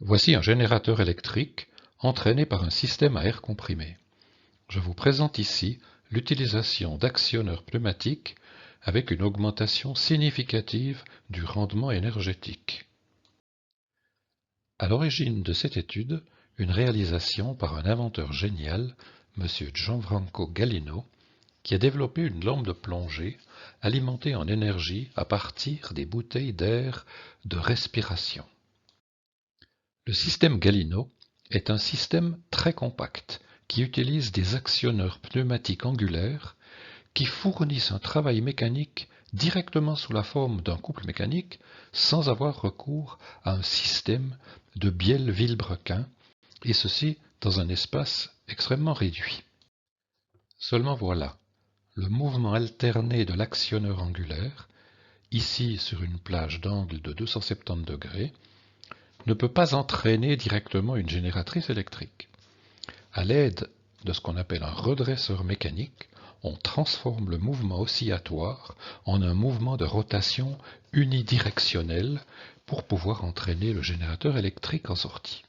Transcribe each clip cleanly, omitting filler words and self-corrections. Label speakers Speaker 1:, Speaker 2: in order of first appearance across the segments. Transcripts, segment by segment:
Speaker 1: Voici un générateur électrique entraîné par un système à air comprimé. Je vous présente ici l'utilisation d'actionneurs pneumatiques avec une augmentation significative du rendement énergétique. À l'origine de cette étude, une réalisation par un inventeur génial, M. Gianfranco Gallino, qui a développé une lampe de plongée alimentée en énergie à partir des bouteilles d'air de respiration. Le système Gallino est un système très compact qui utilise des actionneurs pneumatiques angulaires qui fournissent un travail mécanique directement sous la forme d'un couple mécanique sans avoir recours à un système de bielle-vilebrequin, et ceci dans un espace extrêmement réduit. Seulement voilà, le mouvement alterné de l'actionneur angulaire, ici sur une plage d'angle de 270 degrés, ne peut pas entraîner directement une génératrice électrique. À l'aide de ce qu'on appelle un redresseur mécanique, on transforme le mouvement oscillatoire en un mouvement de rotation unidirectionnel pour pouvoir entraîner le générateur électrique en sortie.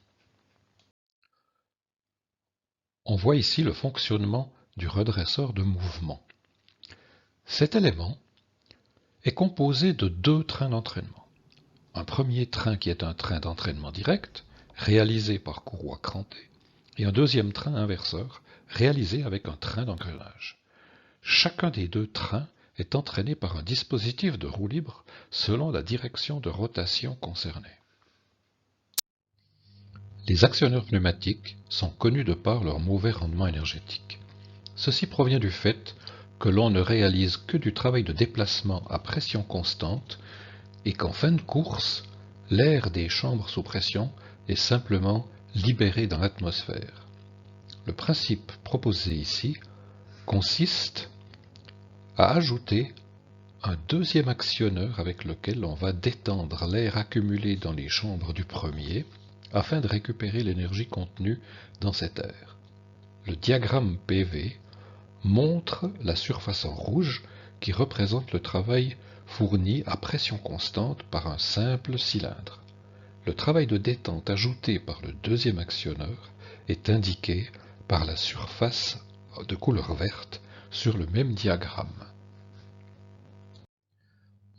Speaker 1: On voit ici le fonctionnement du redresseur de mouvement. Cet élément est composé de deux trains d'entraînement. Un premier train qui est un train d'entraînement direct, réalisé par courroie crantée, et un deuxième train inverseur, réalisé avec un train d'engrenage. Chacun des deux trains est entraîné par un dispositif de roue libre selon la direction de rotation concernée. Les actionneurs pneumatiques sont connus de par leur mauvais rendement énergétique. Ceci provient du fait que l'on ne réalise que du travail de déplacement à pression constante et qu'en fin de course, l'air des chambres sous pression est simplement libéré dans l'atmosphère. Le principe proposé ici consiste à ajouter un deuxième actionneur avec lequel on va détendre l'air accumulé dans les chambres du premier afin de récupérer l'énergie contenue dans cet air. Le diagramme PV montre la surface en rouge qui représente le travail fourni à pression constante par un simple cylindre. Le travail de détente ajouté par le deuxième actionneur est indiqué par la surface de couleur verte sur le même diagramme.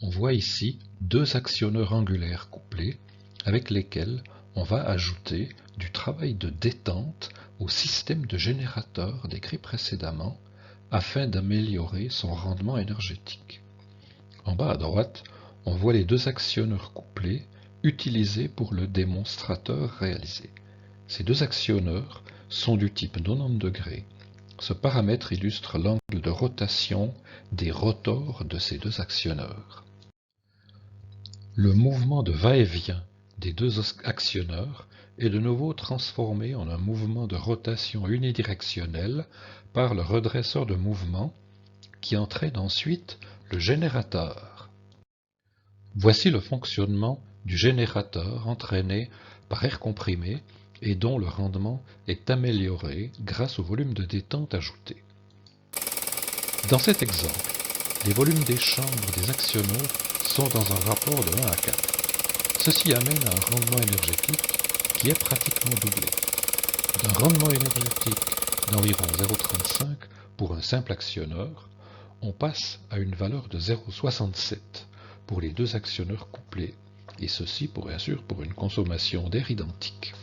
Speaker 1: On voit ici deux actionneurs angulaires couplés avec lesquels on va ajouter du travail de détente au système de générateur décrit précédemment afin d'améliorer son rendement énergétique. En bas à droite, on voit les deux actionneurs couplés utilisés pour le démonstrateur réalisé. Ces deux actionneurs sont du type 90 degrés. Ce paramètre illustre l'angle de rotation des rotors de ces deux actionneurs. Le mouvement de va-et-vient des deux actionneurs est de nouveau transformé en un mouvement de rotation unidirectionnel par le redresseur de mouvement qui entraîne ensuite le générateur. Voici le fonctionnement du générateur entraîné par air comprimé et dont le rendement est amélioré grâce au volume de détente ajouté. Dans cet exemple, les volumes des chambres des actionneurs sont dans un rapport de 1 à 4. Ceci amène à un rendement énergétique qui est pratiquement doublé. D'un rendement énergétique d'environ 0,35 pour un simple actionneur, on passe à une valeur de 0,67 pour les deux actionneurs couplés, et ceci bien sûr pour une consommation d'air identique.